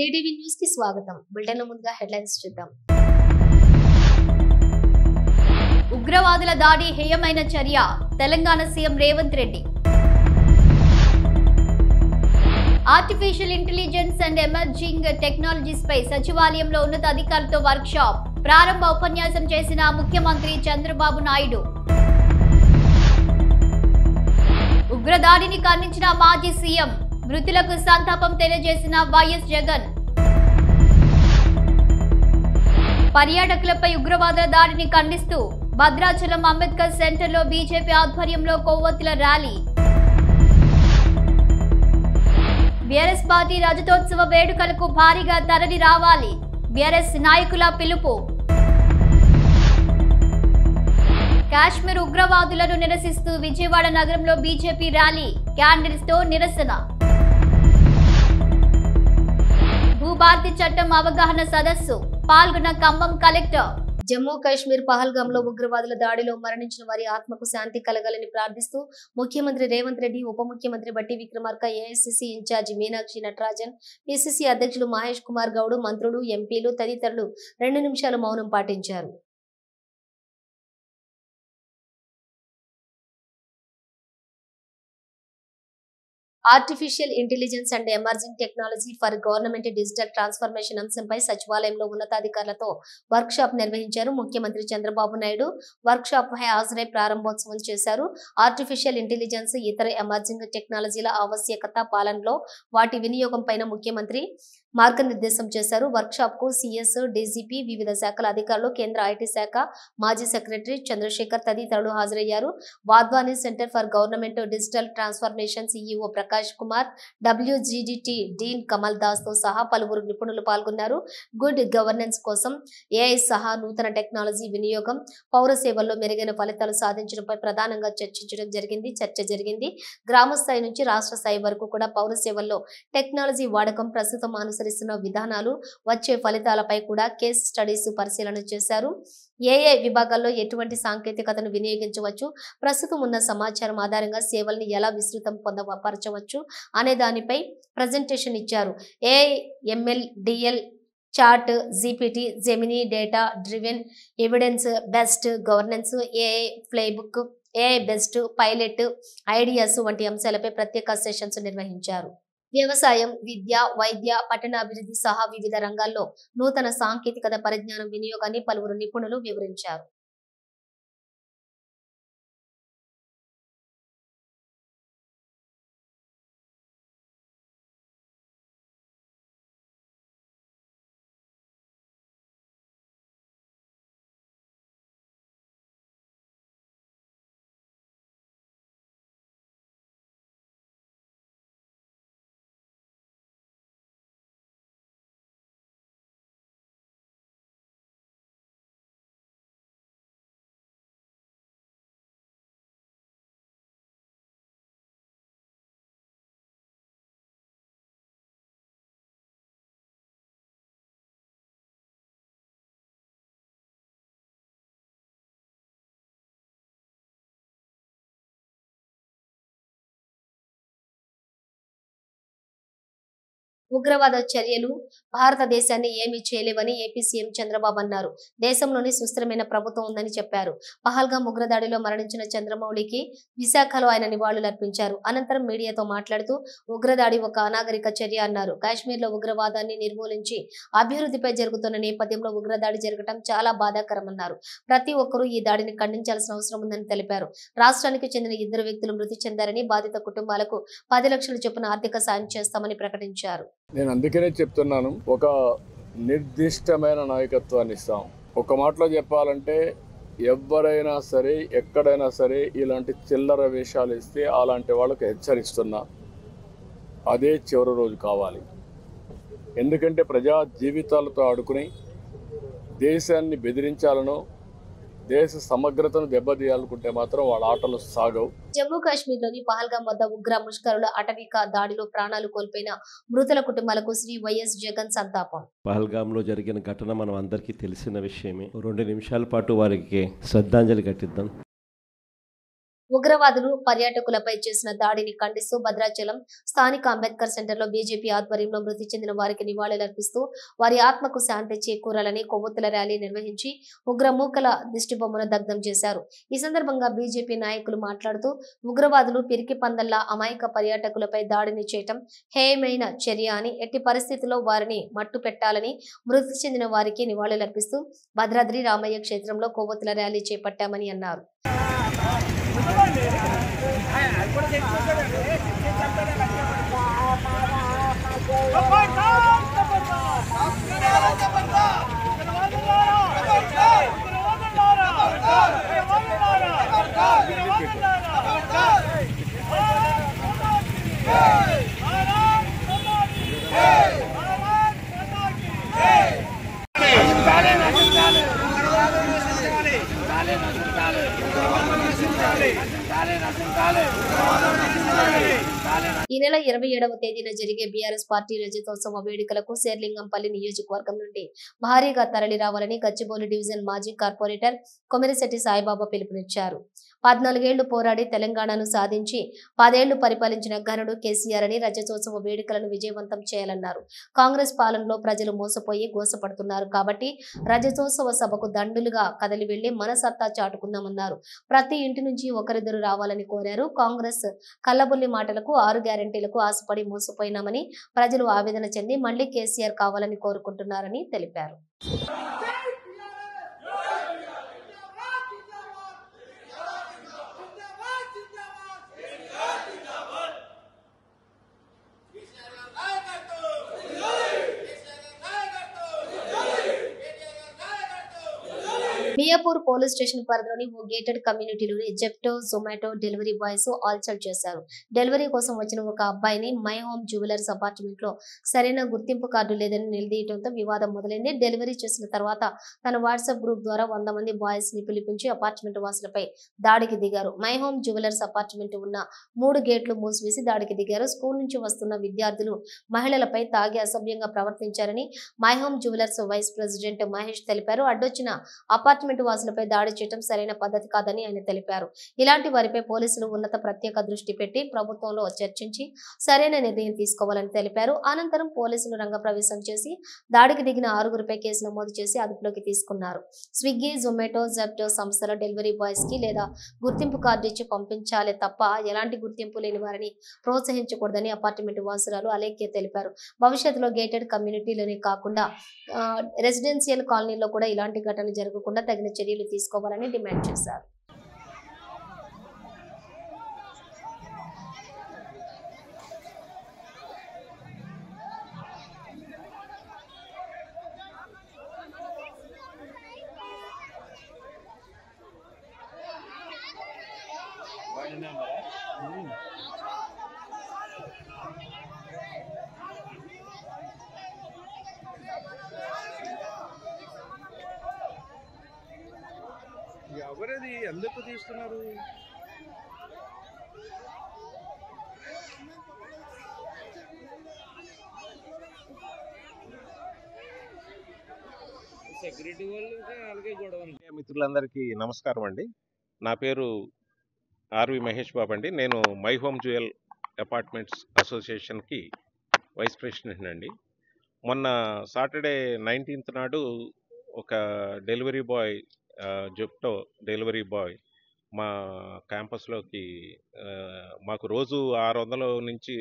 TTV news కి స్వాగతం. Bulletin ముందుగా హెడ్లైన్స్ చూద్దాం. ఉగ్రవాదుల దాడి హేయమైన చర్య, Telangana CM Revanth Reddy. Artificial intelligence and emerging technologies పై సచివాలయంలో ఉన్నతాధికారులతో వర్క్ షాప్. ప్రారంభ ఉపన్యాసం చేసిన ముఖ్యమంత్రి చంద్రబాబు నాయుడు. ఉగ్రదాడిని ఖండించిన మాజీ సీఎం, మృతులకు సంతాపం తెలియజేసిన వైఎస్ జగన్. పర్యాటకులపై ఉగ్రవాదుల దాడిని ఖండిస్తూ భద్రాచలం అంబేద్కర్ సెంటర్లో బీజేపీ ఆధ్వర్యంలో కొవ్వొత్తుల ర్యాలీ. బీఆర్ఎస్ పార్టీ రజతోత్సవ వేడుకలకు భారీగా తరలి రావాలి, బీఆర్ఎస్ నాయకుల పిలుపు. కాశ్మీర్ ఉగ్రవాదులను నిరసిస్తూ విజయవాడ నగరంలో బీజేపీ ర్యాలీ, క్యాండిల్స్ తో నిరసన. భూభారతి చట్టం అవగాహన సదస్సు, పాల్గొన్న ఖమ్మం కలెక్టర్. జమ్మూ కాశ్మీర్ పహల్గామ్ లో ఉగ్రవాదుల దాడిలో మరణించిన వారి ఆత్మకు శాంతి కలగాలని ప్రార్థిస్తూ ముఖ్యమంత్రి రేవంత్ రెడ్డి, ఉప ముఖ్యమంత్రి Bhatti Vikramarka, AICC incharge Meenakshi Natarajan, PCC అధ్యక్షులు మహేష్ కుమార్ గౌడ్, మంత్రులు, ఎంపీలు తదితరులు 2 నిమిషాలు మౌనం పాటించారు. Artificial intelligence and emerging technology for government digital transformation అంశంపై సచివాలయంలో ఉన్నతాధికారులతో వర్క్ షాప్ నిర్వహించారు. ముఖ్యమంత్రి చంద్రబాబు నాయుడు వర్క్ షాప్ పై హాజరై ప్రారంభోత్సవం చేశారు. ఆర్టిఫిషియల్ ఇంటెలిజెన్స్, ఇతర ఎమర్జింగ్ టెక్నాలజీల ఆవశ్యకత, పాలనలో వాటి వినియోగం పైన ముఖ్యమంత్రి మార్గనిర్దేశం చేశారు. వర్క్ షాప్ కు సిఎస్, డీజీపీ, వివిధ శాఖల అధికారులు, కేంద్ర ఐటీ శాఖ మాజీ సెక్రటరీ చంద్రశేఖర్ తదితరులు హాజరయ్యారు. Wadhwani centre for government digital transformation CEO Prakash Kumar, WGDT dean Kamal Das తో సహా పలువురు నిపుణులు పాల్గొన్నారు. గుడ్ గవర్నెన్స్ కోసం ఏఐ సహా నూతన టెక్నాలజీ వినియోగం, పౌర సేవల్లో మెరుగైన ఫలితాలు సాధించడంపై ప్రధానంగా చర్చ జరిగింది. గ్రామ స్థాయి నుంచి రాష్ట్ర స్థాయి వరకు కూడా పౌర సేవల్లో టెక్నాలజీ వాడకం, ప్రస్తుతం అనుసరిస్తున్న విధానాలు, వచ్చే ఫలితాలపై కూడా కేస్ స్టడీస్ పరిశీలన చేశారు. ఏఏ విభాగాల్లో ఎటువంటి సాంకేతికతను వినియోగించవచ్చు, ప్రస్తుతం ఉన్న సమాచారం ఆధారంగా సేవల్ని ఎలా విస్తృతం పొందపరచవచ్చు అనే దానిపై ప్రజెంటేషన్ ఇచ్చారు. AI, ML, DL, chat GPT, Gemini, data driven evidence best governance, AI playbook, AI best pilot ideas వంటి అంశాలపై ప్రత్యేక సెషన్స్ నిర్వహించారు. వ్యవసాయం, విద్య, వైద్య, పట్టణాభివృద్ధి సహా వివిధ రంగాల్లో నూతన సాంకేతికత పరిజ్ఞానం వినియోగాన్ని పలువురు నిపుణులు వివరించారు. ఉగ్రవాద చర్యలు భారతదేశాన్ని ఏమీ చేయలేవని ఏపీ సీఎం చంద్రబాబు అన్నారు. దేశంలోని సుస్థిరమైన ప్రభుత్వం ఉందని చెప్పారు. పహల్గామ్ ఉగ్రదాడిలో మరణించిన చంద్రమౌళికి విశాఖలో ఆయన నివాళులర్పించారు. అనంతరం మీడియాతో మాట్లాడుతూ ఉగ్రదాడి ఒక అనాగరిక చర్య అన్నారు. కాశ్మీర్ లో ఉగ్రవాదాన్ని నిర్మూలించి అభివృద్ధిపై జరుగుతున్న నేపథ్యంలో ఉగ్రదాడి జరగడం చాలా బాధాకరమన్నారు. ప్రతి ఒక్కరూ ఈ దాడిని ఖండించాల్సిన అవసరం ఉందని తెలిపారు. రాష్ట్రానికి చెందిన 2 వ్యక్తులు మృతి చెందారని, బాధిత కుటుంబాలకు 10 లక్షల చొప్పున ఆర్థిక సాయం చేస్తామని ప్రకటించారు. నేను అందుకనే చెప్తున్నాను, ఒక నిర్దిష్టమైన నాయకత్వాన్ని ఇస్తాం. ఒక మాటలో చెప్పాలంటే ఎవరైనా సరే, ఎక్కడైనా సరే ఇలాంటి చిల్లర వేషాలు ఇస్తే అలాంటి వాళ్ళకు హెచ్చరిస్తున్నా, అదే చివరి రోజు కావాలి. ఎందుకంటే ప్రజా జీవితాలతో ఆడుకుని దేశాన్ని బెదిరించాలనో, దేశ సమగ్రతను దెబ్బతీయాలనుకుంటే మాత్రం వాళ్ళ ఆటలు సాగవు. జమ్మూ కాశ్మీర్ లోని పహల్గామ్ వద్ద ఉగ్ర ముష్కరుల అటవిక దాడిలో ప్రాణాలు కోల్పోయిన మృతుల కుటుంబాలకు శ్రీ వైఎస్ జగన్ సంతాపం. పహల్గామ్ లో జరిగిన ఘటన మనం అందరికీ తెలిసిన విషయమే. 2 నిమిషాల పాటు వారికి శ్రద్ధాంజలి ఘటిద్దాం. ఉగ్రవాదులు పర్యాటకులపై చేసిన దాడిని ఖండిస్తూ భద్రాచలం స్థానిక అంబేద్కర్ సెంటర్లో బీజేపీ ఆధ్వర్యంలో మృతి చెందిన వారికి నివాళులర్పిస్తూ వారి ఆత్మకు శాంతి చేకూరాలని కొవ్వొత్తుల ర్యాలీ నిర్వహించి ఉగ్రమూకల దిష్టిబొమ్మను దగ్ధం చేశారు. ఈ సందర్భంగా బీజేపీ నాయకులు మాట్లాడుతూ ఉగ్రవాదులు పిరికి పందల్లా అమాయక పర్యాటకులపై దాడిని చేయటం హేయమైన చర్య అని, ఎట్టి పరిస్థితుల్లో వారిని మట్టు పెట్టాలని మృతి చెందిన వారికి నివాళులర్పిస్తూ భద్రాద్రి రామయ్య క్షేత్రంలో కొవ్వొత్తుల ర్యాలీ చేపట్టామని అన్నారు. ఈ నెల 27వ తేదీన జరిగే బీఆర్ఎస్ పార్టీ రజతోత్సవ వేడుకలకు శేర్లింగంపల్లి నియోజకవర్గం నుండి భారీగా తరలి రావాలని గచ్చిబౌలి డివిజన్ మాజీ కార్పొరేటర్ కొమిరిశెట్టి సాయిబాబా పిలుపునిచ్చారు. 14 ఏళ్లు పోరాడి తెలంగాణను సాధించి 10 ఏళ్లు పరిపాలించిన ఘనుడు కేసీఆర్ అని రజతోత్సవ వేడుకలను విజయవంతం చేయాలన్నారు. కాంగ్రెస్ పాలనలో ప్రజలు మోసపోయి గోసపడుతున్నారు కాబట్టి రజతోత్సవ సభకు దండులుగా కదలి వెళ్లి మన సత్తా చాటుకుందామన్నారు. ప్రతి ఇంటి నుంచి ఒకరిద్దరు రావాలని కోరారు. కాంగ్రెస్ కల్లబుల్లి మాటలకు 6 గ్యారెంటీలకు ఆశపడి మోసపోయినామని ప్రజలు ఆవేదన చెంది మళ్లీ కేసీఆర్ కావాలని కోరుకుంటున్నారని తెలిపారు. మియాపూర్ పోలీస్ స్టేషన్ పరిధిలోని ఓ గేటెడ్ కమ్యూనిటీలోని జెప్టో, జొమాటో డెలివరీ బాయ్స్ ఆల్చల్ చేశారు. డెలివరీ కోసం వచ్చిన ఒక అబ్బాయిని మై హోమ్ జ్యువెలర్స్ అపార్ట్మెంట్ లో సరైన గుర్తింపు కార్డు లేదని నిలదీయడంతో వివాదం మొదలైంది. డెలివరీ చేసిన తర్వాత తన వాట్సాప్ గ్రూప్ ద్వారా 100 మంది బాయ్స్ ని పిలిపించి అపార్ట్మెంట్ వాసులపై దాడికి దిగారు. మై హోమ్ జ్యువెలర్స్ అపార్ట్మెంట్ ఉన్న 3 గేట్లు మూసివేసి దాడికి దిగారు. స్కూల్ నుంచి వస్తున్న విద్యార్థులు మహిళలపై తాగి అసభ్యంగా ప్రవర్తించారని my home jewellers vice president Mahesh తెలిపారు. అడ్డొచ్చిన అపార్ట్మెంట్ వాసులపై దాడి చేయడం సరైన పద్ధతి కాదని ఆయన తెలిపారు. ఇలాంటి వారిపై పోలీసులు ఉన్నత ప్రత్యేక దృష్టి పెట్టి ప్రభుత్వంలో చర్చించి సరైన నిర్ణయం తీసుకోవాలని తెలిపారు. అనంతరం పోలీసులు రంగప్రవేశం చేసి దాడికి దిగిన 6గురిపై కేసు నమోదు చేసి అదుపులోకి తీసుకున్నారు. స్విగ్గీ, జొమాటో, జెప్టో సంస్థల డెలివరీ బాయ్స్ కి లేదా గుర్తింపు కార్డు ఇచ్చి పంపించాలే తప్ప ఎలాంటి గుర్తింపు లేని వారిని ప్రోత్సహించకూడదని అపార్ట్మెంట్ వాసురాలు అలేఖ్య తెలిపారు. భవిష్యత్తులో గేటెడ్ కమ్యూనిటీలోనే కాకుండా రెసిడెన్షియల్ కాలనీలో కూడా ఇలాంటి ఘటనలు జరగకుండా తగిన చర్యలు తీసుకోవాలని డిమాండ్ చేశారు. ఎవరది ఎందుకు తీస్తున్నారు? సెక్యూరిటీ వాళ్ళు అలాగే గొడవ. మిత్రులందరికీ నమస్కారం అండి. నా పేరు ఆర్వి మహేష్ బాబు అండి. నేను మై హోమ్ జ్యువెల్ అపార్ట్మెంట్స్ అసోసియేషన్కి వైస్ ప్రెసిడెంట్ అండి. మొన్న సాటర్డే 19th నాడు ఒక delivery boy, Zepto delivery boy మా క్యాంపస్లోకి మాకు రోజు 600 నుంచి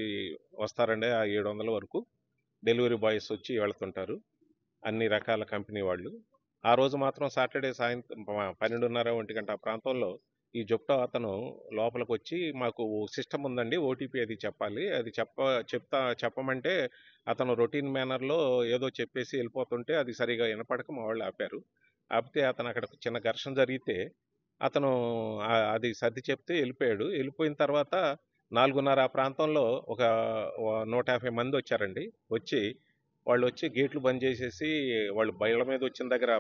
వస్తారండి. ఆ 700 వరకు డెలివరీ బాయ్స్ వచ్చి వెళ్తుంటారు, అన్ని రకాల కంపెనీ వాళ్ళు. ఆ రోజు మాత్రం సాటర్డే సాయంత్రం 12:30 1 గంట ఆ ప్రాంతంలో ఈ జెప్టో అతను లోపలికి వచ్చి, మాకు సిస్టమ్ ఉందండి, ఓటీపీ అది చెప్పాలి, అది చెప్పమంటే అతను రొటీన్ మేనర్లో ఏదో చెప్పేసి వెళ్ళిపోతుంటే అది సరిగా వినపడక మా వాళ్ళు ఆపారు. ఆపితే అతను అక్కడ చిన్న ఘర్షణ జరిగితే అతను అది సర్ది చెప్తే వెళ్ళిపోయాడు. వెళ్ళిపోయిన తర్వాత 4:30 ఆ ప్రాంతంలో ఒక 150 మంది వచ్చారండి. వాళ్ళు వచ్చి గేట్లు బంద్ చేసేసి, వాళ్ళు బయళ్ళ మీద వచ్చిన దగ్గర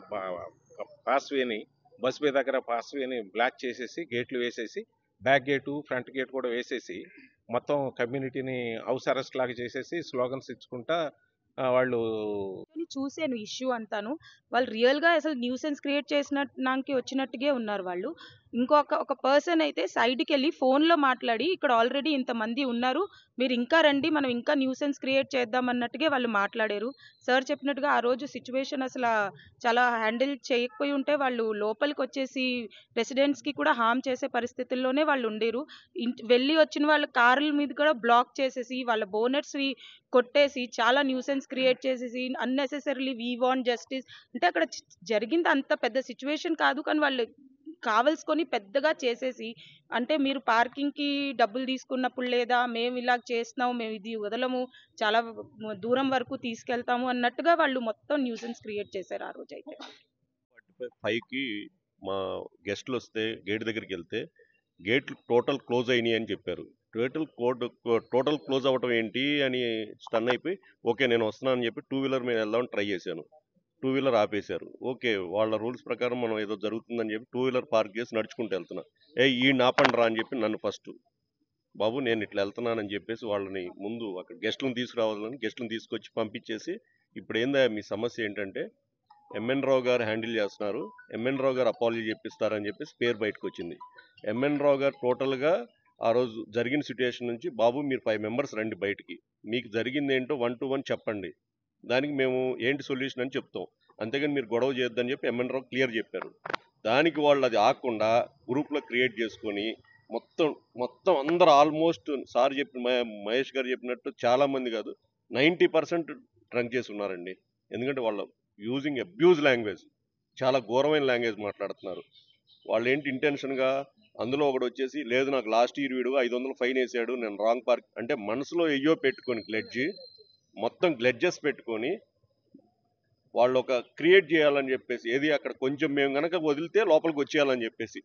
పాస్వేని, బస్ వే దగ్గర పాస్వేని బ్లాక్ చేసేసి గేట్లు వేసేసి, బ్యాక్ గేటు ఫ్రంట్ గేట్ కూడా వేసేసి మొత్తం కమ్యూనిటీని హౌస్ అరెస్ట్ లాగా చేసేసి స్లోగన్స్ ఇచ్చుకుంటా వాళ్ళు చూసాను. ఇష్యూ అంతాను వాళ్ళు రియల్గా అసలు న్యూసెన్స్ క్రియేట్ చేసినట్టుకి వచ్చినట్టుగా ఉన్నారు వాళ్ళు. ఒక పర్సన్ అయితే సైడ్కి వెళ్ళి ఫోన్లో మాట్లాడి ఇక్కడ ఆల్రెడీ ఇంతమంది ఉన్నారు, మీరు ఇంకా రండి, మనం ఇంకా న్యూసెన్స్ క్రియేట్ చేద్దాం అన్నట్టుగా వాళ్ళు మాట్లాడారు. సార్ చెప్పినట్టుగా ఆ రోజు సిచ్యువేషన్ అసలు చాలా హ్యాండిల్ చేయకపోయి ఉంటే వాళ్ళు లోపలికి వచ్చేసి రెసిడెంట్స్కి కూడా హామ్ చేసే పరిస్థితుల్లోనే వాళ్ళు ఉండేరు. వెళ్ళి వచ్చిన వాళ్ళ కార్ల మీద కూడా బ్లాక్ చేసేసి వాళ్ళ బోనెట్స్వి కొట్టేసి చాలా న్యూసెన్స్ క్రియేట్ చేసేసి అన్నెసెసరీలీ వీ వాంట్ జస్టిస్ అంటే అక్కడ జరిగింది అంత పెద్ద సిచ్యువేషన్ కాదు, కానీ వాళ్ళు కావలసుకొని పెద్దగా చేసేసి అంటే మీరు పార్కింగ్కి డబ్బులు తీసుకున్నప్పుడు లేదా మేము ఇలా చేస్తున్నాము, మేము ఇది వదలము, చాలా దూరం వరకు తీసుకెళ్తాము అన్నట్టుగా వాళ్ళు మొత్తం న్యూసెన్స్ క్రియేట్ చేశారు ఆ రోజు. అయితే 5కి మా గెస్ట్లు వస్తే గేట్ దగ్గరికి వెళ్తే గేట్లు టోటల్ క్లోజ్ అయినాయి అని చెప్పారు. టోటల్ క్లోజ్ అవ్వటం ఏంటి అని స్టన్ అయిపోయి ఓకే నేను వస్తున్నాను అని చెప్పి 2 వీలర్ మీద వెళ్దామని ట్రై చేశాను. 2 వీలర్ ఆపేశారు. ఓకే వాళ్ళ రూల్స్ ప్రకారం మనం ఏదో జరుగుతుందని చెప్పి 2 వీలర్ పార్క్ చేసి నడుచుకుంటూ వెళ్తున్నా. ఈ నాపండి రా అని చెప్పి నన్ను ఫస్ట్ బాబు నేను ఇట్లా వెళ్తున్నానని చెప్పేసి వాళ్ళని ముందు అక్కడ గెస్ట్లను తీసుకురావాలని గెస్ట్లను తీసుకొచ్చి పంపించేసి ఇప్పుడు ఏందా మీ సమస్య ఏంటంటే ఎంఎన్ రావు గారు హ్యాండిల్ చేస్తున్నారు, ఎంఎన్ రావు గారు అపాలజీ చెప్పిస్తారని చెప్పేసి పేరు బయటకు వచ్చింది. ఎంఎన్ రావు గారు టోటల్గా ఆ రోజు జరిగిన సిచ్యువేషన్ నుంచి బాబు మీరు 5 మెంబర్స్ రండి బయటికి, మీకు జరిగింది ఏంటో 1 to 1 చెప్పండి, దానికి మేము ఏంటి సొల్యూషన్ అని చెప్తాం, అంతేగాని మీరు గొడవ చేయొద్దని చెప్పి ఎంఎన్ రావు క్లియర్ చెప్పారు. దానికి వాళ్ళు అది ఆకుండా గ్రూప్లో క్రియేట్ చేసుకొని మొత్తం అందరూ ఆల్మోస్ట్ సార్ చెప్పిన మహేష్ గారు చెప్పినట్టు చాలామంది కాదు 90% డ్రంక్ చేసి ఉన్నారండి. ఎందుకంటే వాళ్ళు యూజింగ్ అబ్యూజ్ లాంగ్వేజ్, చాలా ఘోరమైన లాంగ్వేజ్ మాట్లాడుతున్నారు. వాళ్ళు ఏంటి ఇంటెన్షన్గా అందులో ఒకటి వచ్చేసి లేదు నాకు లాస్ట్ ఇయర్ వీడు 500 ఫైన్ వేసాడు నేను రాంగ్ పార్క్ అంటే మనసులో ఎయ్యో పెట్టుకొని మొత్తం గ్లెడ్జెస్ పెట్టుకొని వాళ్ళు ఒక క్రియేట్ చేయాలని చెప్పేసి ఏది అక్కడ కొంచెం మేము కనుక వదిలితే లోపలికి వచ్చేయాలని చెప్పేసి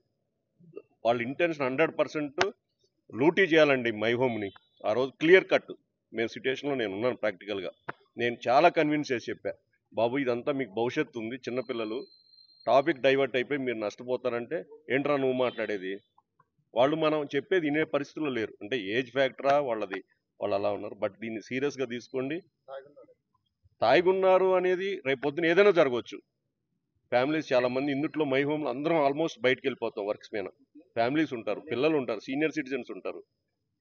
వాళ్ళ ఇంటెన్షన్ 100% లూటీ చేయాలండి మై హోమ్ని. ఆ రోజు క్లియర్ కట్ మేము సిచ్యువేషన్లో నేను ఉన్నాను ప్రాక్టికల్గా. నేను చాలా కన్విన్స్ చేసి చెప్పా బాబు ఇదంతా మీకు భవిష్యత్తు ఉంది, చిన్నపిల్లలు టాపిక్ డైవర్ట్ అయిపోయి మీరు నష్టపోతారంటే ఏంట్రా నువ్వు మాట్లాడేది, వాళ్ళు మనం చెప్పేది వినే పరిస్థితుల్లో లేరు. అంటే ఏజ్ ఫ్యాక్టరా వాళ్ళది, వాళ్ళు అలా ఉన్నారు. బట్ దీన్ని సీరియస్గా తీసుకోండి. తాగున్నారు అనేది రేపు పొద్దున ఏదైనా జరగవచ్చు. ఫ్యామిలీస్ చాలామంది ఇందుట్లో మై హోమ్లో అందరం ఆల్మోస్ట్ బయటకు వెళ్ళిపోతాం, వర్క్స్ మీద ఫ్యామిలీస్ ఉంటారు, పిల్లలు ఉంటారు, సీనియర్ సిటిజన్స్ ఉంటారు.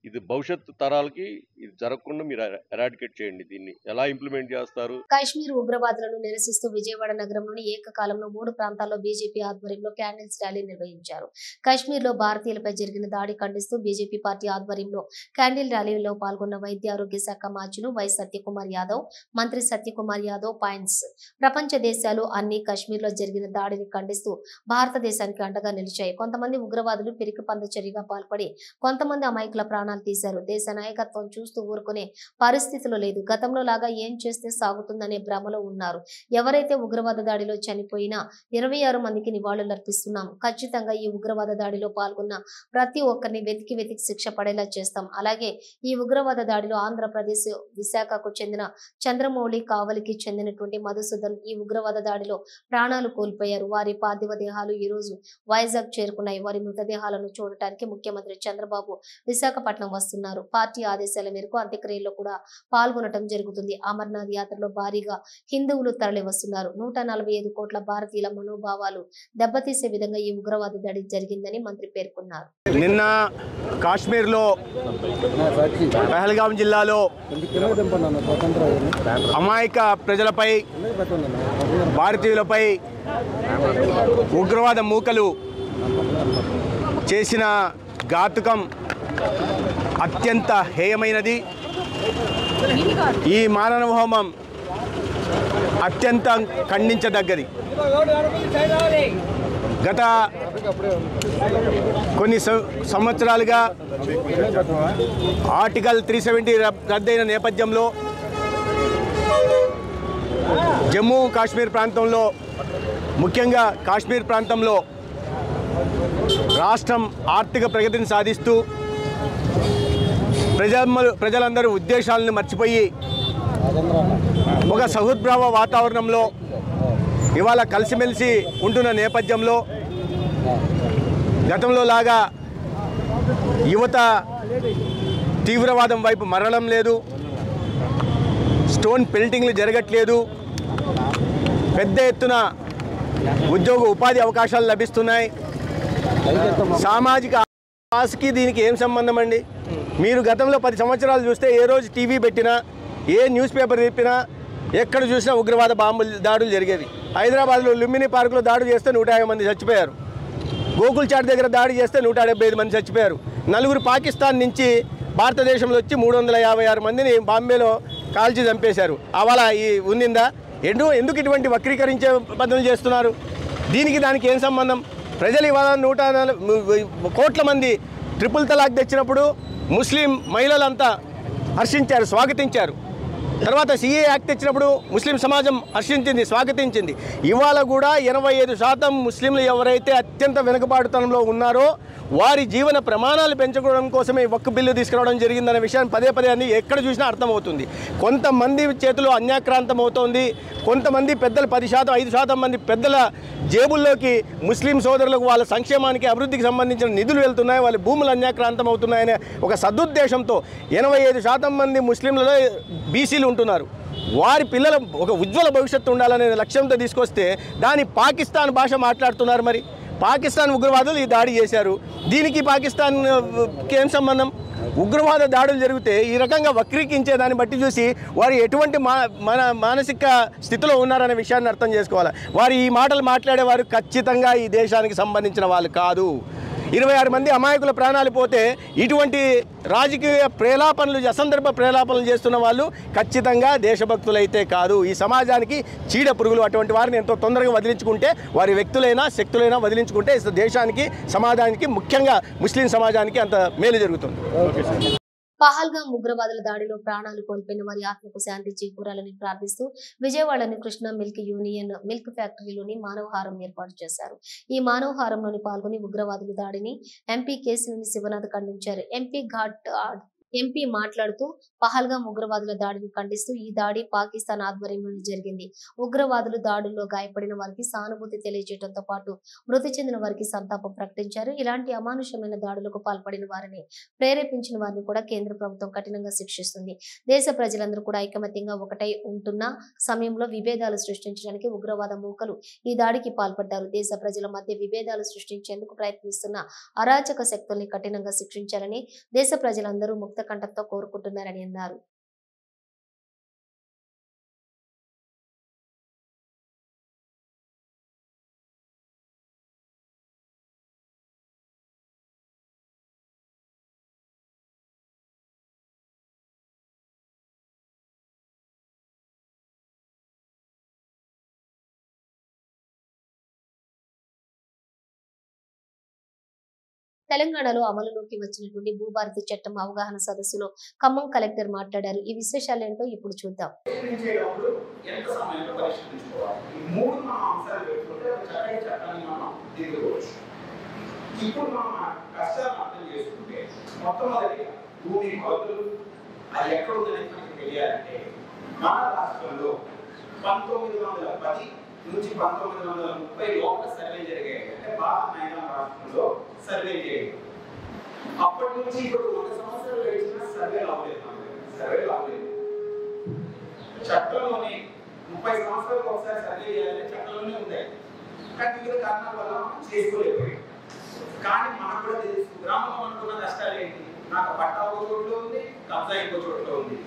ఇది భవిష్యత్తు తరాలకి ఇది జరగకుండా మీరు ఎరాడికేట్ చేయండి. దీన్ని ఎలా ఇంప్లిమెంట్ చేస్తారు? కాశ్మీర్ ఉగ్రవాదులను నిరసిస్తూ విజయవాడ నగరంలోని ఏకకాలంలో 3 ప్రాంతాల్లో బీజేపీ ఆధ్వర్యంలో క్యాండిల్స్ ర్యాలీ నిర్వహించారు. కాశ్మీర్ లో భారతీయులపై జరిగిన దాడి ఖండిస్తూ బీజేపీ పార్టీ ఆధ్వర్యంలో క్యాండిల్ ర్యాలీలో పాల్గొన్న వైద్య ఆరోగ్య శాఖ మార్చులు వై సత్యకుమార్ యాదవ్, మంత్రి సత్యకుమార్ యాదవ్ పాయింట్స్ ప్రపంచ దేశాలు అన్ని కాశ్మీర్ లో జరిగిన దాడిని ఖండిస్తూ భారతదేశానికి అండగా నిలిచాయి. కొంతమంది ఉగ్రవాదులు పిరికిపంద చర్యగా పాల్పడి కొంతమంది అమాయకుల ప్రాణాలు తీశారు. దేశ నాయకత్వం చూస్తూ ఊరుకునే పరిస్థితిలో లేదు. గతంలో లాగా ఏం చేస్తే సాగుతుందనే భ్రమలో ఉన్నారు. ఎవరైతే ఉగ్రవాద దాడిలో చనిపోయినా 26 మందికి నివాళులర్పిస్తున్నాం. ఖచ్చితంగా ఈ ఉగ్రవాద దాడిలో పాల్గొన్న ప్రతి ఒక్కరిని వెతికి శిక్ష పడేలా చేస్తాం. అలాగే ఈ ఉగ్రవాద దాడిలో ఆంధ్రప్రదేశ్ విశాఖకు చెందిన చంద్రమౌళి, కావలికి చెందినటువంటి మధుసూదన్ ఈ ఉగ్రవాద దాడిలో ప్రాణాలు కోల్పోయారు. వారి పార్థివ దేహాలు ఈ రోజు వైజాగ్ చేరుకున్నాయి. వారి మృతదేహాలను చూడటానికి ముఖ్యమంత్రి చంద్రబాబు విశాఖపట్నం వస్తున్నారు. పార్టీ ఆదేశాల మేరకు అంత్యక్రియల్లో కూడా పాల్గొనడం జరుగుతుంది. అమర్నాథ్ యాత్రలో భారీగా హిందువులు తరలి వస్తున్నారు. 145 కోట్ల భారతీయుల మనోభావాలు దెబ్బతీసే విధంగా ఈ ఉగ్రవాద దాడి జరిగిందని మంత్రి పేర్కొన్నారు. నిన్న కాశ్మీర్లో పహల్గాం జిల్లాలో అమాయక ప్రజలపై భారతీయులపై ఉగ్రవాద మూకలు చేసిన ఘాతుకం అత్యంత హేయమైనది. ఈ మానవ హోమం అత్యంత ఖండించదగ్గది. గత కొన్ని సంవత్సరాలుగా ఆర్టికల్ 370 రద్దయిన నేపథ్యంలో జమ్మూ కాశ్మీర్ ప్రాంతంలో, ముఖ్యంగా కాశ్మీర్ ప్రాంతంలో రాష్ట్రం ఆర్థిక ప్రగతిని సాధిస్తూ ప్రజలందరూ ఉద్దేశాలను మర్చిపోయి ఒక సహృద్భావ వాతావరణంలో ఇవాళ కలిసిమెలిసి ఉంటున్న నేపథ్యంలో గతంలో లాగా యువత తీవ్రవాదం వైపు మరలడం లేదు, స్టోన్ పెల్టింగ్లు జరగట్లేదు, పెద్ద ఎత్తున ఉద్యోగ ఉపాధి అవకాశాలు లభిస్తున్నాయి. సామాజిక ఆశకి దీనికి ఏం సంబంధం అండి? మీరు గతంలో 10 సంవత్సరాలు చూస్తే ఏ రోజు టీవీ పెట్టినా, ఏ న్యూస్ పేపర్ చెప్పినా, ఎక్కడ చూసినా ఉగ్రవాద బాంబులు దాడులు జరిగేవి. హైదరాబాద్లో లుంబిని పార్కులో దాడి చేస్తే 150 మంది చచ్చిపోయారు. గోకుల్ చాట్ దగ్గర దాడి చేస్తే 175 మంది చచ్చిపోయారు. 4 పాకిస్తాన్ నుంచి భారతదేశంలో వచ్చి 356 మందిని బాంబేలో కాల్చి చంపేశారు. అవాళ ఈ ఉండిందా? ఎందుకు ఇటువంటి వక్రీకరించే పద్ధతులు చేస్తున్నారు? దీనికి దానికి ఏం సంబంధం? ప్రజలు ఇవాళ 140 కోట్ల మంది ట్రిపుల్ తలాక్ తెచ్చినప్పుడు ముస్లిం మహిళలంతా హర్షించారు, స్వాగతించారు. తర్వాత సిఏ యాక్ట్ తెచ్చినప్పుడు ముస్లిం సమాజం హర్షించింది, స్వాగతించింది. ఇవాళ కూడా 85% ముస్లింలు ఎవరైతే అత్యంత వెనుకబాటుతనంలో ఉన్నారో వారి జీవన ప్రమాణాలు పెంచుకోవడం కోసమే వక్ఫ్ బిల్లు తీసుకురావడం జరిగిందనే విషయాన్ని పదే అని ఎక్కడ చూసినా అర్థమవుతుంది. కొంతమంది చేతిలో అన్యాక్రాంతం అవుతోంది. కొంతమంది పెద్దలు 10%, 5% మంది పెద్దల జేబుల్లోకి ముస్లిం సోదరులకు వాళ్ళ సంక్షేమానికి, అభివృద్ధికి సంబంధించిన నిధులు వెళ్తున్నాయి, వాళ్ళ భూములు అన్యాక్రాంతం అవుతున్నాయనే ఒక సదుద్దేశంతో 85% మంది ముస్లింలలో బీసీలు ఉంటున్నారు. వారి పిల్లల ఒక ఉజ్వల భవిష్యత్తు ఉండాలనే లక్ష్యంతో తీసుకొస్తే దాని పాకిస్తాన్ భాష మాట్లాడుతున్నారు. మరి పాకిస్తాన్ ఉగ్రవాదులు ఈ దాడి చేశారు. దీనికి పాకిస్తాన్కి ఏం సంబంధం? ఉగ్రవాద దాడులు జరిగితే ఈ రకంగా వక్రీకరించే దాన్ని బట్టి చూసి వారు ఎటువంటి మానసిక స్థితిలో ఉన్నారనే విషయాన్ని అర్థం చేసుకోవాలి. వారు ఈ మాటలు మాట్లాడేవారు ఖచ్చితంగా ఈ దేశానికి సంబంధించిన వాళ్ళు కాదు. 26 మంది అమాయకుల ప్రాణాలు పోతే ఇటువంటి రాజకీయ ప్రేలాపనలు, అసందర్భ ప్రేలాపనలు చేస్తున్న వాళ్ళు ఖచ్చితంగా దేశభక్తులైతే కాదు. ఈ సమాజానికి చీడ పురుగులు. అటువంటి వారిని ఎంతో తొందరగా వదిలించుకుంటే, వారి వ్యక్తులైనా శక్తులైనా వదిలించుకుంటే దేశానికి, సమాజానికి, ముఖ్యంగా ముస్లిం సమాజానికి అంత మేలు జరుగుతుంది. పహల్గాం ఉగ్రవాదుల దాడిలో ప్రాణాలు కోల్పోయిన వారి ఆత్మకు శాంతి చేకూరాలని ప్రార్థిస్తూ విజయవాడలోని కృష్ణ మిల్క్ యూనియన్ మిల్క్ ఫ్యాక్టరీలోని మానవహారం ఏర్పాటు చేశారు. ఈ మానవహారంలోని పాల్గొని ఉగ్రవాదుల దాడిని ఎంపీ కేశినేని శివనాథ్ ఖండించారు. ఎంపీ మాట్లాడుతూ పహల్గాం ఉగ్రవాదుల దాడిని ఖండిస్తూ ఈ దాడి పాకిస్తాన్ ఆధ్వర్యంలో జరిగింది. ఉగ్రవాదులు దాడుల్లో గాయపడిన వారికి సానుభూతి తెలియజేయడంతో పాటు మృతి చెందిన వారికి సంతాపం ప్రకటించారు. ఇలాంటి అమానుషమైన దాడులకు పాల్పడిన వారిని, ప్రేరేపించిన వారిని కూడా కేంద్ర ప్రభుత్వం కఠినంగా శిక్షిస్తుంది. దేశ ప్రజలందరూ కూడా ఐకమత్యంగా ఒకటై ఉంటున్న సమయంలో విభేదాలు సృష్టించడానికి ఉగ్రవాద మూకలు ఈ దాడికి పాల్పడ్డారు. దేశ ప్రజల మధ్య విభేదాలు సృష్టించేందుకు ప్రయత్నిస్తున్న అరాచక శక్తుల్ని కఠినంగా శిక్షించాలని దేశ ప్రజలందరూ ముక్త కంఠంతో కోరుకుంటున్నారని అన్నారు. తెలంగాణలో అమలులోకి వచ్చినటువంటి భూభారతి చట్టం అవగాహన సదస్సులో ఖమ్మం కలెక్టర్ మాట్లాడారు. ఈ విశేషాలేంటో ఇప్పుడు చూద్దాం. నుంచి 1930 లోపల సర్వే జరిగాయి. అంటే మైదాన రాష్ట్రంలో సర్వే చేయాలి. అప్పటి నుంచి ఇప్పుడు 100 సంవత్సరాలు గడిచిన సర్వేలు అవ్వలేదు. చట్టంలోనే 30 సంవత్సరాలకు ఒకసారి సర్వే చేయాలని చట్టంలోనే ఉంది. కానీ వివిధ కారణాల వల్ల మనం చేసుకోలేకపోయాం. కానీ మనకు కూడా తెలుసు గ్రామంలో అనుకున్న కష్టాలు ఏంటి. నాకు పట్టా ఒక చోట్లో ఉంది, కబ్జా ఇంకో చోట్లో ఉంది.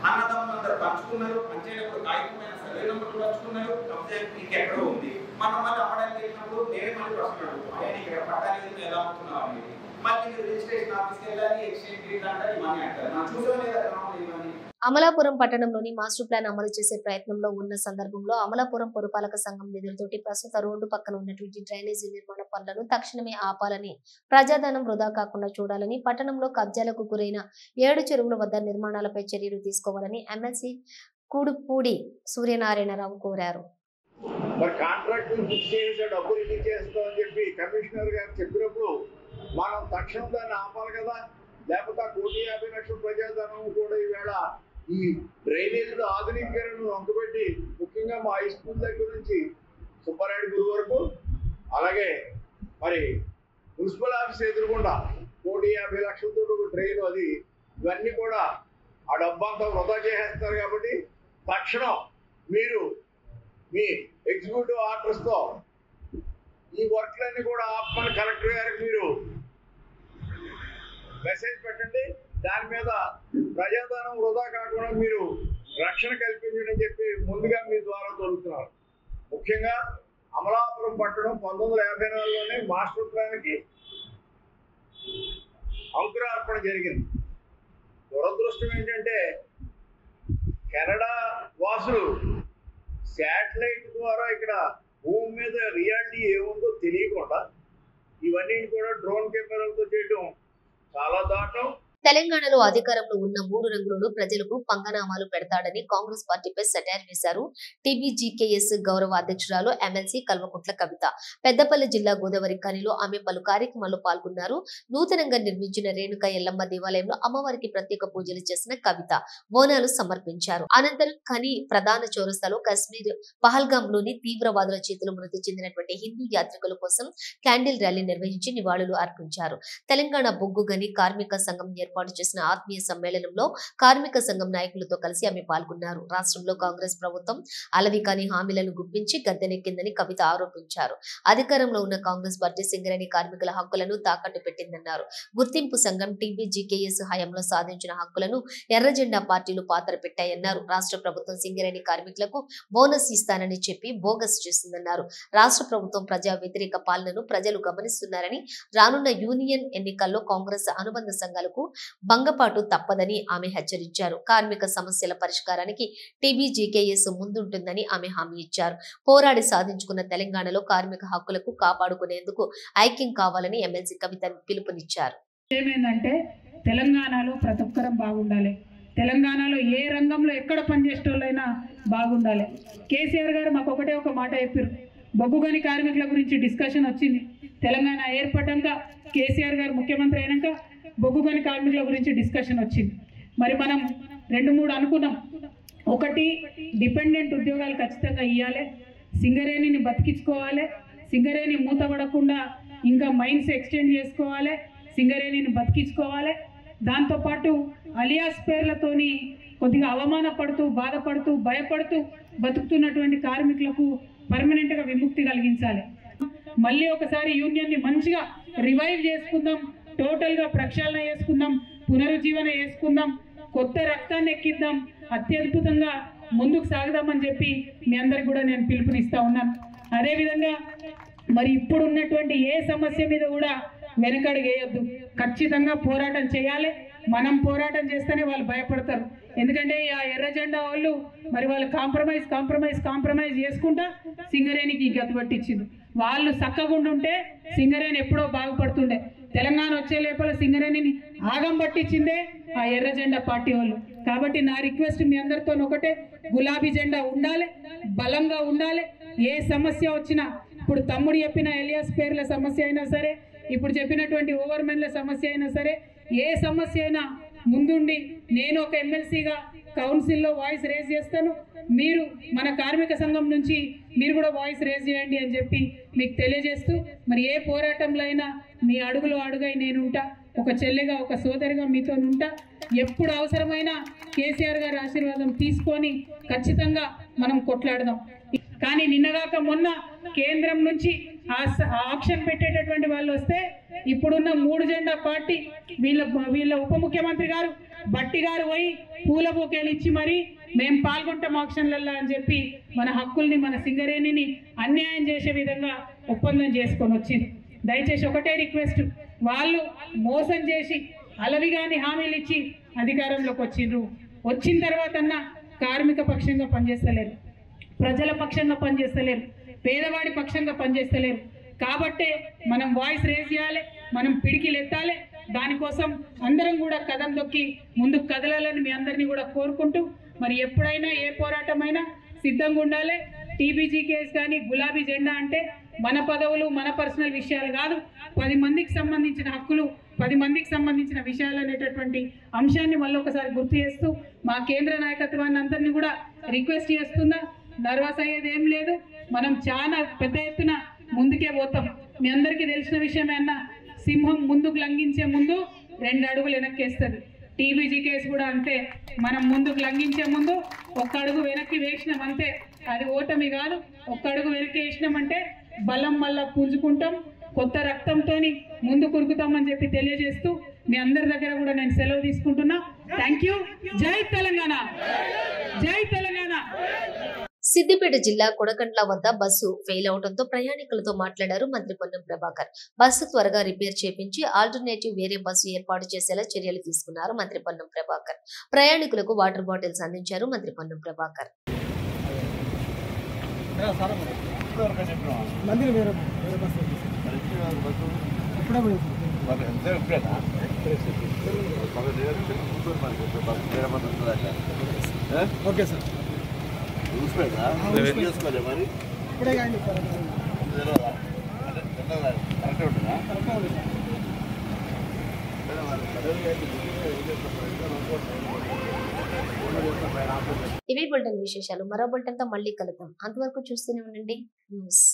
అన్నదమ్ములందరూ పంచుకున్నారు, పంచేటప్పుడు కాగితమైన సర్వే నెంబర్లు పంచుకున్నారు, కబ్జా ఇంకెక్కడో ఉంది. మనం మళ్ళీ అమ్మడానికి వెళ్ళినప్పుడు నేనే మళ్ళీ ప్రశ్న అడుగుతాం, ఆయన ఇక్కడ పట్టాలి ఎలా అమ్ముతున్నావు అనేది. మళ్ళీ మీరు రిజిస్ట్రేషన్ ఆఫీస్కి వెళ్ళాలి, ఎక్స్చేంజ్ డీడ్ అంటారు, ఇవన్నీ అంటారు. నాకు చూసే లేదా గ్రామంలో ఇవన్నీ. అమలాపురం పట్టణంలోని మాస్టర్ ప్లాన్ అమలు చేసే ప్రయత్నంలో ఉన్న సందర్భంలో అమలాపురం పురపాలక సంఘం నిధులతోటి ప్రస్తుత రోడ్డు పక్కన ఉన్నటువంటి డ్రైనేజీ నిర్మాణ పనులను తక్షణమే ఆపాలని, ప్రజాధనం వృధా కాకుండా చూడాలని, పట్టణంలో కబ్జాలకు గురైన 7 చెరువుల వద్ద నిర్మాణాలపై చర్యలు తీసుకోవాలని ఎమ్మెల్సీ కూడుపూడి సూర్యనారాయణరావు కోరారు. మనం తక్షణం దాన్ని ఆపాలి కదా, లేకపోతే 1,50,00,000 ప్రజాధనం కూడా ఈవేళ ఈ డ్రైనేజీలు ఆధునీకరణను వంకబెట్టి, ముఖ్యంగా మా హై స్కూల్ దగ్గర నుంచి సుబ్బారెడ్డి గురు వరకు, అలాగే మరి మున్సిపల్ ఆఫీస్ ఎదురుకుండా 1,50,00,000 డ్రైన్, అది ఇవన్నీ కూడా ఆ డబ్బంతా వృధా చేసేస్తారు. కాబట్టి తక్షణం మీరు మీ ఎగ్జిక్యూటివ్ ఆర్డర్స్తో ఈ వర్క్లన్నీ కూడా ఆపమని కలెక్టర్ గారికి మీరు మెసేజ్ పెట్టండి. దాని మీద ప్రజాధనం వృధా కాకుండా మీరు రక్షణ కల్పించండి అని చెప్పి ముందుగా మీ ద్వారా కోరుతున్నారు. ముఖ్యంగా అమలాపురం పట్టణం 1954లోనే మాస్టర్ ప్లాన్కి అంకురార్పణ జరిగింది. దురదృష్టం ఏంటంటే కెనడా వాసులు శాటిలైట్ ద్వారా ఇక్కడ భూమి మీద రియాలిటీ ఏముందో తెలియకుండా ఇవన్నీ కూడా డ్రోన్ కెమెరాలతో చేయడం చాలా దారుణం. తెలంగాణలో అధికారంలో ఉన్న 3 రంగులను ప్రజలకు పంగనామాలు పెడతాడని కాంగ్రెస్ పార్టీపై సెటైర్ వేశారు టీబీజీకేఎస్ గౌరవ అధ్యక్షురాలు ఎమ్మెల్సీ కల్వకుంట్ల కవిత. పెద్దపల్లి జిల్లా గోదావరి ఖనిలో ఆమె పలు కార్యక్రమాల్లో పాల్గొన్నారు. నూతనంగా నిర్మించిన రేణుక ఎల్లమ్మ దేవాలయంలో అమ్మవారికి ప్రత్యేక పూజలు చేసిన కవిత బోనాలు సమర్పించారు. అనంతరం ఖని ప్రధాన చౌరస్తాలో కశ్మీర్ పహల్గాంలోని తీవ్రవాదుల చేతులు మృతి చెందినటువంటి హిందూ యాత్రికుల కోసం క్యాండిల్ ర్యాలీ నిర్వహించి నివాళులు అర్పించారు. తెలంగాణ బొగ్గు గని కార్మిక సంఘం ఏర్పాటు చేసిన ఆత్మీయ సమ్మేళనంలో కార్మిక సంఘం నాయకులతో కలిసి ఆమె పాల్గొన్నారు. రాష్ట్రంలో కాంగ్రెస్ ప్రభుత్వం అలవికాని హామీలను గుప్పించి గద్దెనెక్కిందని కవిత ఆరోపించారు. అధికారంలో ఉన్న కాంగ్రెస్ పార్టీ సింగరేణి కార్మికుల హక్కులను తాకట్టు పెట్టిందన్నారు. గుర్తింపు సంఘం టీబీజీకేఎస్ హయాంలో సాధించిన హక్కులను ఎర్రజెండా పార్టీలు పాత్ర పెట్టాయన్నారు. రాష్ట్ర ప్రభుత్వం సింగరేణి కార్మికులకు బోనస్ ఇస్తానని చెప్పి బోగస్ చేస్తుందన్నారు. రాష్ట్ర ప్రభుత్వం ప్రజా వ్యతిరేక పాలనను ప్రజలు గమనిస్తున్నారని, రానున్న యూనియన్ ఎన్నికల్లో కాంగ్రెస్ అనుబంధ సంఘాలకు భంగపాటు తప్పదని ఆమె హెచ్చరించారు. కార్మిక సమస్యల పరిష్కారానికి టీబీజీకేఎస్ ముందుంటుందని ఆమె హామీ ఇచ్చారు. పోరాడి సాధించుకున్న తెలంగాణలో కార్మిక హక్కులకు కాపాడుకునేందుకు ఐక్యం కావాలని ఎమ్మెల్సీ కవిత పిలుపునిచ్చారు. ఏమైందంటే తెలంగాణలో ప్రతి ఒక్కరం బాగుండాలి. తెలంగాణలో ఏ రంగంలో ఎక్కడ పనిచేసేటోళ్ళైనా బాగుండాలి. కేసీఆర్ గారు మాకు ఒకటే ఒక మాట చెప్పారు. బొగ్గుగని కార్మికుల గురించి డిస్కషన్ వచ్చింది. తెలంగాణ ఏర్పడ్డాక కేసీఆర్ గారు ముఖ్యమంత్రి అయినాక బొగ్గుగని కార్మికుల గురించి డిస్కషన్ వచ్చింది. మరి మనం 2-3 అనుకున్నాం. ఒకటి, డిపెండెంట్ ఉద్యోగాలు ఖచ్చితంగా ఇవ్వాలి, సింగరేణిని బతికించుకోవాలి, సింగరేణి మూతపడకుండా ఇంకా మైన్స్ ఎక్స్టెండ్ చేసుకోవాలి, సింగరేణిని బతికించుకోవాలి. దాంతోపాటు అలియాస్ పేర్లతోని కొద్దిగా అవమానపడుతూ బాధపడుతూ భయపడుతూ బతుకుతున్నటువంటి కార్మికులకు పర్మనెంట్గా విముక్తి కలిగించాలి. మళ్ళీ ఒకసారి యూనియన్ని మంచిగా రివైవ్ చేసుకుందాం, టోటల్గా ప్రక్షాళన చేసుకుందాం, పునరుజ్జీవన చేసుకుందాం, కొత్త రక్తాన్ని ఎక్కిద్దాం, అత్యద్భుతంగా ముందుకు సాగుదామని చెప్పి మీ అందరికి కూడా నేను పిలుపునిస్తా ఉన్నాను. అదేవిధంగా మరి ఇప్పుడు ఉన్నటువంటి ఏ సమస్య మీద కూడా వెనకడుగు వేయొద్దు. ఖచ్చితంగా పోరాటం చేయాలి. మనం పోరాటం చేస్తేనే వాళ్ళు భయపడతారు. ఎందుకంటే ఆ ఎర్ర జెండా వాళ్ళు మరి వాళ్ళు కాంప్రమైజ్ చేసుకుంటా సింగరేణికి గతి పట్టించింది. వాళ్ళు చక్కగుండుంటే సింగరేణి ఎప్పుడో బాగుపడుతుండే. తెలంగాణ వచ్చే లోపల సింగరేణిని ఆగం పట్టించిందే ఆ ఎర్ర జెండా పార్టీ వాళ్ళు. కాబట్టి నా రిక్వెస్ట్ మీ అందరితో ఒకటే, గులాబీ జెండా ఉండాలి, బలంగా ఉండాలి. ఏ సమస్య వచ్చినా, ఇప్పుడు తమ్ముడు చెప్పిన ఎలియాస్ పేర్ల సమస్య అయినా సరే, ఇప్పుడు చెప్పినటువంటి ఓవర్మెన్ల సమస్య అయినా సరే, ఏ సమస్య అయినా ముందుండి నేను ఒక ఎమ్మెల్సీగా కౌన్సిల్లో వాయిస్ రేజ్ చేస్తాను. మీరు మన కార్మిక సంఘం నుంచి మీరు కూడా వాయిస్ రేజ్ చేయండి అని చెప్పి మీకు తెలియజేస్తూ, మరి ఏ పోరాటంలో అయినా మీ అడుగులో అడుగై నేను ఉంటా, ఒక చెల్లెగా ఒక సోదరిగా మీతో ఉంటా. ఎప్పుడు అవసరమైనా కేసీఆర్ గారి ఆశీర్వాదం తీసుకొని ఖచ్చితంగా మనం కొట్లాడదాం. కానీ నిన్నగాక మొన్న కేంద్రం నుంచి ఆప్షన్ పెట్టేటటువంటి వాళ్ళు వస్తే ఇప్పుడున్న 3 జెండా పార్టీ వీళ్ళ ఉప ముఖ్యమంత్రి గారు బట్టి గారు పోయి పూల బొకేలు ఇచ్చి మరి మేము పాల్గొంటాం ఆప్షన్లలో అని చెప్పి మన హక్కుల్ని, మన సింగరేణిని అన్యాయం చేసే విధంగా ఒప్పందం చేసుకొని వచ్చింది. దయచేసి ఒకటే రిక్వెస్ట్, వాళ్ళు మోసం చేసి అలవిగాని హామీలు ఇచ్చి అధికారంలోకి వచ్చిన తర్వాత కార్మిక పక్షంగా పనిచేస్తలేరు, ప్రజల పక్షంగా పనిచేస్తలేరు, పేదవాడి పక్షంగా పనిచేస్తలేరు. కాబట్టే మనం వాయిస్ రేజ్ చేయాలి, మనం పిడికిలు ఎత్తాలి. దానికోసం అందరం కూడా కదం దొక్కి ముందుకు కదలాలని మీ అందరినీ కూడా కోరుకుంటూ, మరి ఎప్పుడైనా ఏ పోరాటమైనా సిద్ధంగా ఉండాలి. టీబీజీకేఎస్ కానీ గులాబీ జెండా అంటే మన పదవులు, మన పర్సనల్ విషయాలు కాదు, 10 మందికి సంబంధించిన హక్కులు, 10 మందికి సంబంధించిన విషయాలు అనేటటువంటి అంశాన్ని మళ్ళీ ఒకసారి గుర్తు చేస్తూ మా కేంద్ర నాయకత్వాన్ని అందరినీ కూడా రిక్వెస్ట్ చేస్తున్నా, నర్వస్ అయ్యేది ఏం లేదు. మనం చాలా పెద్ద ఎత్తున ముందుకే పోతాం. మీ అందరికీ తెలిసిన విషయమే అన్న, సింహం ముందుకు లంఘించే ముందు 2 అడుగులు వెనక్కేస్తుంది. టీబీజీకేఎస్ కూడా అంతే. మనం ముందుకు లంఘించే ముందు 1 అడుగు వెనక్కి వేసినాం అంతే. అది ఓటమి కాదు. 1 అడుగు వెనక్కి వేసినామంటే బలం మళ్ళా పుంజుకుంటాం, కొత్త రక్తంతో ముందు కురుకుతామని చెప్పి తెలియజేస్తూ మీ అందరి దగ్గర కూడా నేను సెలవు తీసుకుంటున్నా. Thank you. జై తెలంగాణ, జై తెలంగాణ. సిద్దిపేట జిల్లా కొడకండ్ల వద్ద బస్సు ఫెయిల్ అవడంతో ప్రయాణికులతో మాట్లాడారు మంత్రి పొన్నం ప్రభాకర్. బస్సు త్వరగా రిపేర్ చేపించి ఆల్టర్నేటివ్ వేరే బస్సు ఏర్పాటు చేసేలా చర్యలు తీసుకున్నారు మంత్రి పొన్నం ప్రభాకర్. ప్రయాణికులకు వాటర్ బాటిల్స్ అందించారు మంత్రి పొన్నం ప్రభాకర్. ఓకే సార్, చేసుకోలే మరి ఇప్పుడే కానీ ఇవి బులెటిన్ విశేషాలు. మరో బులెటిన్ తో మళ్ళీ కలుద్దాం. అంతవరకు చూస్తూనే ఉండండి న్యూస్.